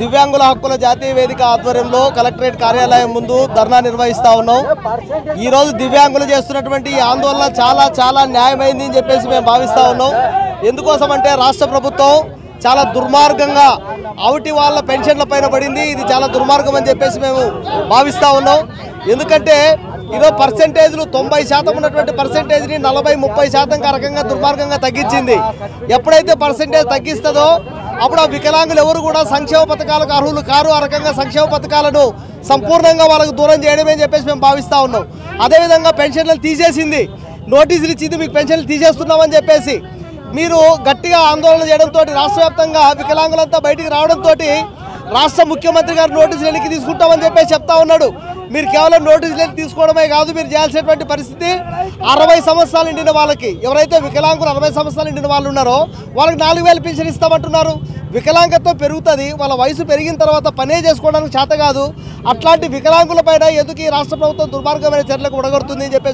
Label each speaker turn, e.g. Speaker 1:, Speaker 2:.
Speaker 1: దివ్యాంగుల హక్కుల జాతీయ వేదిక ఆధ్వర్యంలో కలెక్టరేట్ కార్యాలయం ముందు ధర్నా నిర్వహిస్తా ఉన్నాం। ఈ రోజు దివ్యాంగులు చేస్తున్నటువంటి ఆందోళన చాలా చాలా న్యాయమైంది అని చెప్పేసి మేము భావిస్తా ఉన్నాం। ఎందుకోసం అంటే రాష్ట్ర ప్రభుత్వం చాలా దుర్మార్గంగా అవుటి వాళ్ళ పెన్షన్ల పైన పడింది। ఇది చాలా దుర్మార్గం అని చెప్పేసి మేము భావిస్తా ఉన్నాం। ఎందుకంటే ఈరోజు పర్సెంటేజ్లు 90% ఉన్నటువంటి పర్సెంటేజ్ని 40-30% రకంగా దుర్మార్గంగా తగ్గించింది। ఎప్పుడైతే పర్సెంటేజ్ తగ్గిస్తుందో అప్పుడు ఆ వికలాంగులు ఎవరు కూడా సంక్షేమ పథకాలకు అర్హులు కారు। ఆ రకంగా సంక్షేమ పథకాలను సంపూర్ణంగా వాళ్ళకు దూరం చేయడమే అని చెప్పేసి మేము భావిస్తూ ఉన్నాం। అదేవిధంగా పెన్షన్లు తీసేసింది, నోటీసులు ఇచ్చింది, మీకు పెన్షన్లు తీసేస్తున్నామని చెప్పేసి మీరు గట్టిగా ఆందోళన చేయడంతో రాష్ట్ర వ్యాప్తంగా వికలాంగులంతా బయటికి రావడంతో రాష్ట్ర ముఖ్యమంత్రి గారు నోటీసులు వెనక్కి తీసుకుంటామని చెప్పేసి చెప్తా ఉన్నాడు। మీరు కేవలం నోటీసులు తీసుకోవడమే కాదు, మీరు చేయాల్సినటువంటి పరిస్థితి 60 సంవత్సరాలు నిండిన వాళ్ళకి, ఎవరైతే వికలాంగులు 60 సంవత్సరాలు నిండిన వాళ్ళు ఉన్నారో వాళ్ళకి 4000 పెన్షన్ ఇస్తామంటున్నారు। వికలాంగత్వం పెరుగుతుంది, వాళ్ళ వయసు పెరిగిన తర్వాత పనే చేసుకోవడానికి చేత కాదు। అట్లాంటి వికలాంగుల పైన ఎందుకు ఈ రాష్ట్ర ప్రభుత్వం దుర్మార్గమైన చర్యలకు ఒడగొడుతుంది అని చెప్పేసి